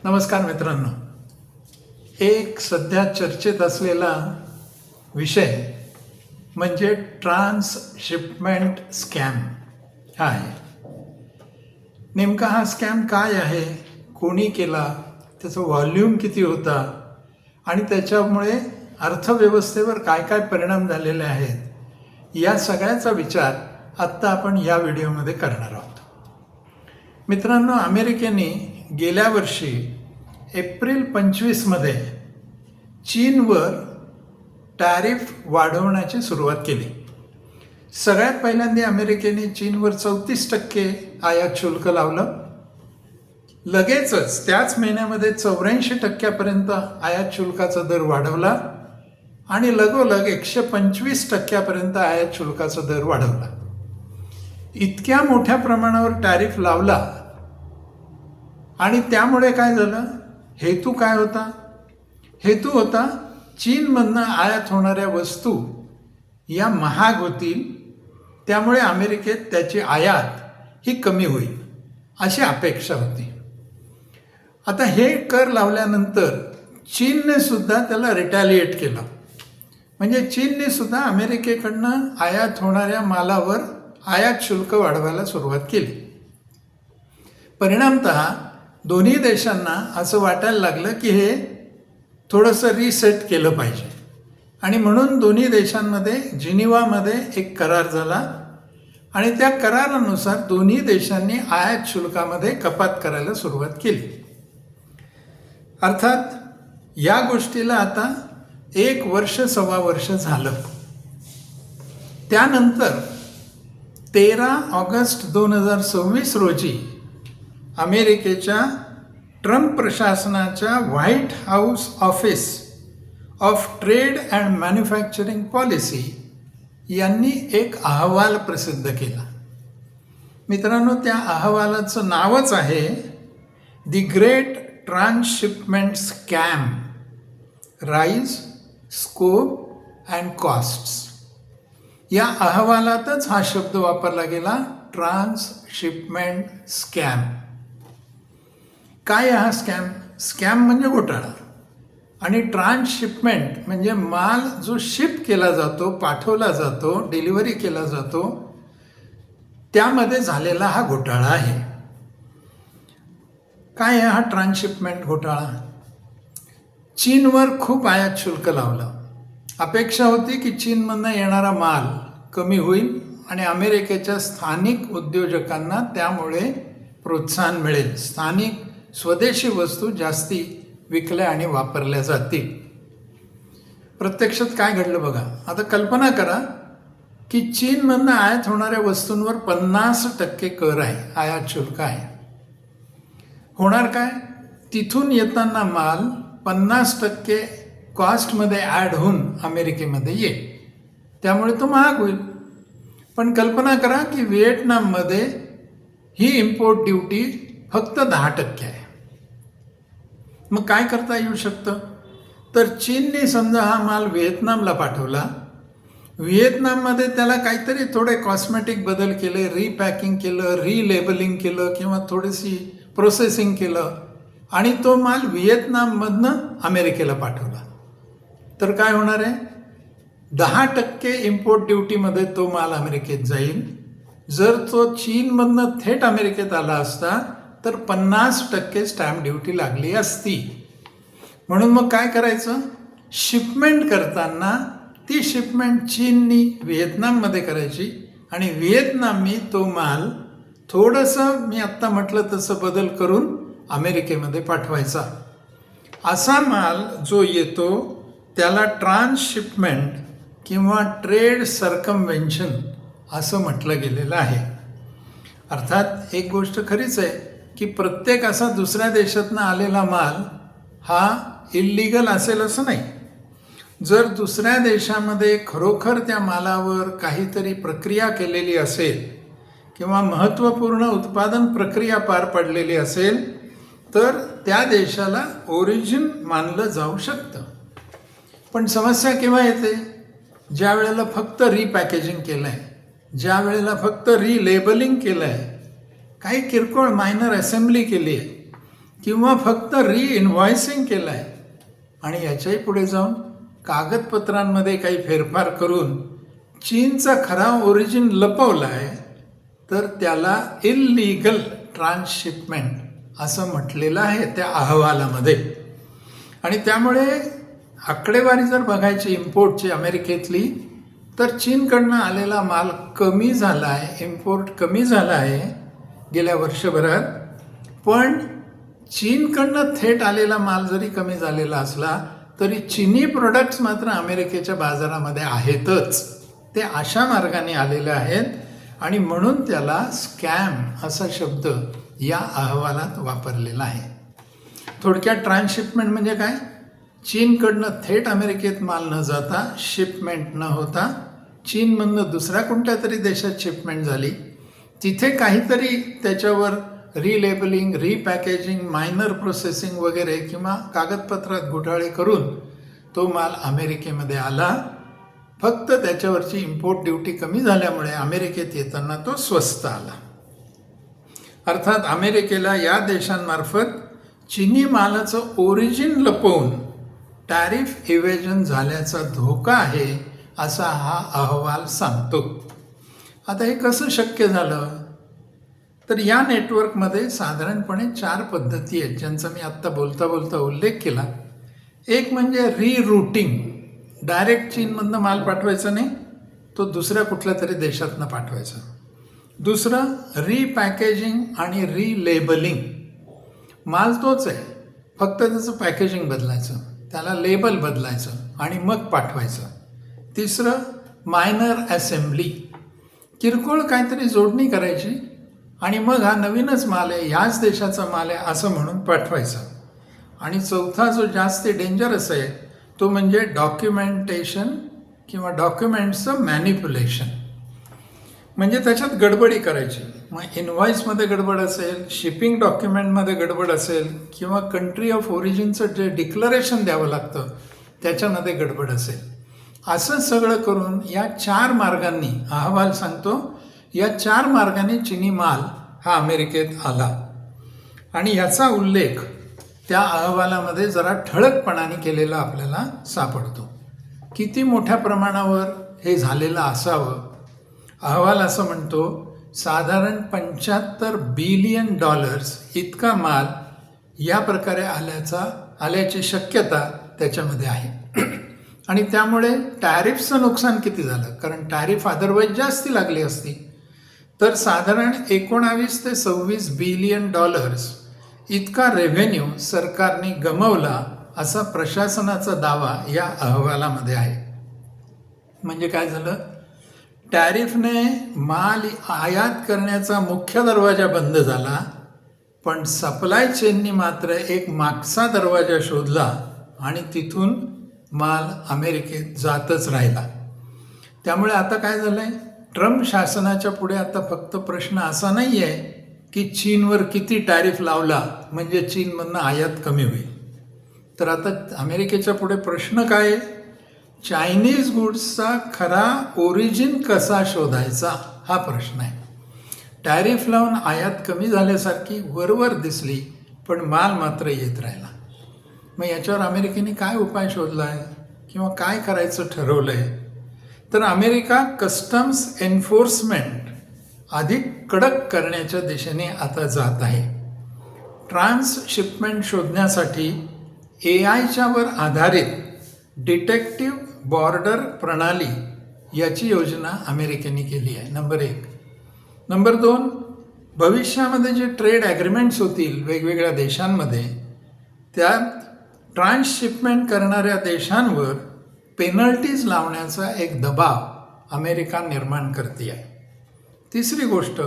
नमस्कार मित्रांनो. एक सध्या चर्चेत असलेला विषय म्हणजे ट्रान्सशिपमेंट स्कॅम हा आहे. नेमका हा स्कॅम काय आहे, कोणी केला, त्याचं व्हॉल्यूम किती होता आणि त्याच्यामुळे अर्थव्यवस्थेवर काय काय परिणाम झालेले आहेत, या सगळ्याचा विचार आत्ता आपण या व्हिडिओमध्ये करणार आहोत. मित्रांनो, अमेरिकेने गेल्या वर्षी एप्रिल 25मध्ये चीनवर टॅरिफ वाढवण्याची सुरुवात केली. सगळ्यात पहिल्यांदा अमेरिकेने चीनवर 34% आयात शुल्क लावलं. लगेचच त्याच महिन्यामध्ये 84% आयात शुल्काचा दर वाढवला आणि लगोलग 125% आयात शुल्काचा दर वाढवला. इतक्या मोठ्या प्रमाणावर टॅरिफ लावला आणि त्यामुळे काय झालं, हेतू काय होता? हेतू होता चीनमधनं आयात होणाऱ्या वस्तू या महाग होतील, त्यामुळे अमेरिकेत त्याची आयात ही कमी होईल अशी अपेक्षा होती. आता हे कर लावल्यानंतर चीनने सुद्धा त्याला रिटॅलिएट केलं. म्हणजे चीनने सुद्धा अमेरिकेकडनं आयात होणाऱ्या मालावर आयात शुल्क वाढवायला सुरुवात केली. परिणामतः दोन्ही देशांना असं वाटायला लागलं की हे थोडंसं रिसेट केलं पाहिजे आणि म्हणून दोन्ही देशांमध्ये जिनिवामध्ये एक करार झाला आणि त्या करारानुसार दोन्ही देशांनी आयात शुल्कामध्ये कपात करायला सुरुवात केली. अर्थात या गोष्टीला आता 1 वर्ष सव्वा वर्ष झालं. त्यानंतर 13 ऑगस्ट 2026 रोजी अमेरिकेच्या ट्रम्प प्रशासनाच्या white house office of trade and manufacturing policy यांनी एक अहवाल प्रसिद्ध केला. मित्रांनो, त्या अहवालाचं नावच आहे the great transshipment scam, rise, scope and costs. या अहवालातच हा शब्द वापरला गेला, ट्रान्सशिपमेंट स्कॅम. काय हा स्कॅम? स्कॅम म्हणजे घोटाळा आणि ट्रान्सशिपमेंट म्हणजे माल जो शिप केला जातो, पाठवला जातो, डिलिव्हरी केला जातो, त्यामध्ये झालेला हा घोटाळा आहे. काय आहे हा ट्रान्सशिपमेंट घोटाळा? चीनवर खूप आयात शुल्क लावलं. अपेक्षा होती की चीनमधनं येणारा माल कमी होईल आणि अमेरिकेच्या स्थानिक उद्योजकांना त्यामुळे प्रोत्साहन मिळेल, स्थानिक स्वदेशी वस्तू जास्ती विकल्या आणि वापरल्या जातील. प्रत्यक्षात काय घडलं बघा. आता कल्पना करा की चीनमधनं आयात होणाऱ्या वस्तूंवर 50% कर आहे, आयात शुल्क आहे. होणार काय? तिथून येताना माल 50% कॉस्टमध्ये ॲड होऊन अमेरिकेमध्ये येईल, त्यामुळे तो महाग होईल. पण कल्पना करा की व्हिएटनाममध्ये ही इम्पोर्ट ड्युटी फक्त 10% आहे. मग काय करता येऊ शकतं? तर चीनने समजा हा माल व्हिएतनामला पाठवला, व्हिएतनाममध्ये त्याला काहीतरी थोडे कॉस्मेटिक बदल केले, रिपॅकिंग केलं, रिलेबलिंग केलं किंवा थोडीशी प्रोसेसिंग केलं आणि तो माल व्हिएतनाममधनं अमेरिकेला पाठवला, तर काय होणार आहे? 10% इम्पोर्ट ड्युटीमध्ये तो माल अमेरिकेत जाईल. जर तो चीनमधनं थेट अमेरिकेत आला असता तर 50% स्टॅम्प ड्युटी लागली असती. म्हणून मग काय करायचं? शिपमेंट करताना ती शिपमेंट चीननी व्हिएतनाममध्ये करायची आणि व्हिएतनामनी तो माल थोडंसं, मी आत्ता म्हटलं तसं बदल करून अमेरिकेमध्ये पाठवायचा. असा माल जो येतो त्याला ट्रान्सशिपमेंट किंवा ट्रेड सर्कमवेन्शन असं म्हटलं गेलेलं आहे. अर्थात एक गोष्ट खरीच आहे की प्रत्येक असा दुसऱ्या देशातनं आलेला माल हा इल्लीगल असेल असं नाही. जर दुसऱ्या देशामध्ये खरोखर त्या मालावर काहीतरी प्रक्रिया केलेली असेल किंवा महत्त्वपूर्ण उत्पादन प्रक्रिया पार पडलेली असेल तर त्या देशाला ओरिजिन मानलं जाऊ शकतं. पण समस्या केव्हा येते? ज्या वेळेला फक्त रिपॅकेजिंग केलं आहे, ज्या वेळेला फक्त रिलेबलिंग केलं आहे, काही किरकोळ मायनर असेंब्ली केली आहे, किंवा फक्त इनव्हॉइसिंग केलं आहे आणि याच्याही पुढे जाऊन कागदपत्रांमध्ये काही फेरफार करून चीनचा खरा ओरिजिन लपवला आहे, तर त्याला इल्लीगल ट्रान्सशिपमेंट असं म्हटलेलं आहे त्या अहवालामध्ये. आणि त्यामुळे आकडेवारी जर बघायची इम्पोर्टची अमेरिकेतली, तर चीनकडनं आलेला माल कमी झाला आहे, इम्पोर्ट कमी झाला आहे गेल्या वर्षभरात. पण चीनकडनं थेट आलेला माल जरी कमी झालेला असला तरी चीनी प्रोडक्ट्स मात्र अमेरिकेच्या बाजारामध्ये आहेतच. ते अशा मार्गाने आलेले आहेत आणि म्हणून त्याला स्कॅम असा शब्द या अहवालात वापरलेला आहे. थोडक्यात ट्रान्सशिपमेंट म्हणजे काय? चीनकडनं थेट अमेरिकेत माल न जाता, शिपमेंट न होता चीनमधनं दुसऱ्या कोणत्या तरी देशात शिपमेंट झाली, तिथे काहीतरी त्याच्यावर रिलेबलिंग, रिपॅकेजिंग, मायनर प्रोसेसिंग वगैरे किंवा कागदपत्रात घोटाळे करून तो माल अमेरिकेमध्ये आला. फक्त त्याच्यावरची इम्पोर्ट ड्युटी कमी झाल्यामुळे अमेरिकेत येताना तो स्वस्त आला. अर्थात अमेरिकेला या देशांमार्फत चीनी मालाचं ओरिजिन लपवून टॅरिफ इव्हेजन झाल्याचा धोका आहे असा हा अहवाल सांगतो. आता हे कसं शक्य झालं? तर या नेटवर्कमध्ये साधारणपणे 4 पद्धती आहेत ज्यांचा मी आत्ता बोलता बोलता उल्लेख केला. एक म्हणजे रिरूटिंग, डायरेक्ट चीनमधनं माल पाठवायचा नाही, तो दुसऱ्या कुठल्या तरी देशातनं पाठवायचा. दुसरं रिपॅकेजिंग आणि रिलेबलिंग, माल तोच आहे, फक्त त्याचं पॅकेजिंग बदलायचं, त्याला लेबल बदलायचं आणि मग पाठवायचं. तिसरं मायनर असेंब्ली, किरकोळ काहीतरी जोडणी करायची आणि मग हा नवीनच माल आहे, ह्याच देशाचा माल आहे असं म्हणून पाठवायचं. आणि चौथा जो जास्त डेंजरस आहे तो म्हणजे डॉक्युमेंटेशन किंवा डॉक्युमेंट्सचं मॅनिप्युलेशन, म्हणजे त्याच्यात गडबडी करायची. मग इनव्हॉइसमध्ये गडबड असेल, शिपिंग डॉक्युमेंटमध्ये गडबड असेल किंवा कंट्री ऑफ ओरिजिनचं जे डिक्लरेशन द्यावं लागतं त्याच्यामध्ये गडबड असेल. असं सगळं करून या 4 मार्गांनी, अहवाल सांगतो, या 4 मार्गांनी चीनी माल हा अमेरिकेत आला. आणि याचा उल्लेख त्या अहवालामध्ये जरा ठळकपणाने केलेला आपल्याला सापडतो. किती मोठ्या प्रमाणावर हे झालेलं असावं? अहवाल असं म्हणतो, साधारण $75 बिलियन इतका माल या प्रकारे आल्याची शक्यता त्याच्यामध्ये आहे. आणि त्यामुळे टॅरिफचं नुकसान किती झालं? कारण टॅरिफ अदरवाईज जास्ती लागली असती. तर साधारण $19 ते $26 बिलियन इतका रेव्हेन्यू सरकारने गमावला असा प्रशासनाचा दावा या अहवालामध्ये आहे. म्हणजे काय झालं? टॅरिफने माल आयात करण्याचा मुख्य दरवाजा बंद झाला, पण सप्लाय चेननी मात्र एक मागचा दरवाजा शोधला आणि तिथून माल अमेरिकेत जातच राहिला. त्यामुळे आता काय झालंय? ट्रम्प शासनाच्या पुढे आता फक्त प्रश्न असा नाही आहे की चीनवर किती टॅरिफ लावला म्हणजे चीनमधनं आयात कमी होईल. तर आता अमेरिकेच्या पुढे प्रश्न काय आहे? चायनीज गुड्सचा खरा ओरिजिन कसा शोधायचा हा प्रश्न आहे. टॅरिफ लावून आयात कमी झाल्यासारखी वरवर दिसली, पण माल मात्र येत राहिला. मग याच्यावर अमेरिकेने काय उपाय शोधला आहे किंवा काय करायचं ठरवलं आहे? तर अमेरिका कस्टम्स एन्फोर्समेंट अधिक कडक करण्याच्या दिशेने आता जात आहे. ट्रान्सशिपमेंट शोधण्यासाठी AIच्यावर आधारित डिटेक्टिव्ह बॉर्डर प्रणाली याची योजना अमेरिकेने केली आहे, नंबर 1. नंबर 2, भविष्यामध्ये जे ट्रेड ॲग्रीमेंट्स होतील वेगवेगळ्या देशांमध्ये, त्यात ट्रान्सशिपमेंट करणाऱ्या देशांवर पेनल्टीज लावण्याचा एक दबाव अमेरिका निर्माण करते आहे. तिसरी गोष्ट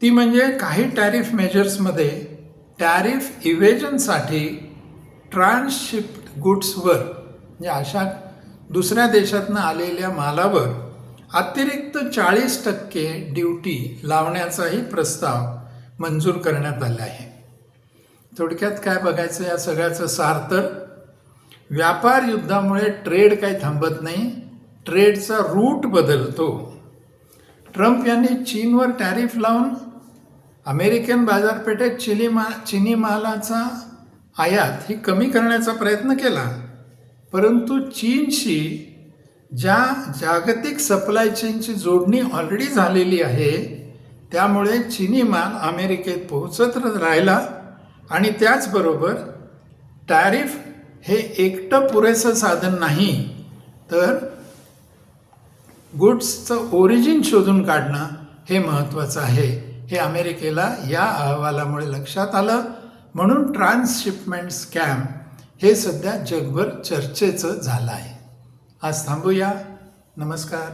ती म्हणजे काही टॅरिफ मेजर्समध्ये टॅरिफ इव्हेजनसाठी ट्रान्सशिप्ड गुड्सवर, म्हणजे अशा दुसऱ्या देशातनं आलेल्या मालावर अतिरिक्त 40% ड्युटी लावण्याचाही प्रस्ताव मंजूर करण्यात आला आहे. थोडक्यात काय बघायचं या सगळ्याचं सार? तर व्यापार युद्धामुळे ट्रेड काही थांबत नाही, ट्रेडचा रूट बदलतो. ट्रम्प यांनी चीनवर टॅरिफ लावून अमेरिकन बाजारपेठेत चिनी मालाचा आयात ही कमी करण्याचा प्रयत्न केला, परंतु चीनशी ज्या जागतिक सप्लाय चेनची जोडणी ऑलरेडी झालेली आहे, त्यामुळे चिनी माल अमेरिकेत पोहोचत राहिला आणि त्याचबरोबर टॅरिफ हे एकटं पुरेसं साधन नाही, तर गुड्सचं ओरिजिन शोधून काढणं हे महत्त्वाचं आहे. हे अमेरिकेला या अहवालामुळे लक्षात आलं, म्हणून ट्रान्सशिपमेंट स्कॅम हे सध्या जगभर चर्चेचं झालं आहे. आज थांबूया. नमस्कार.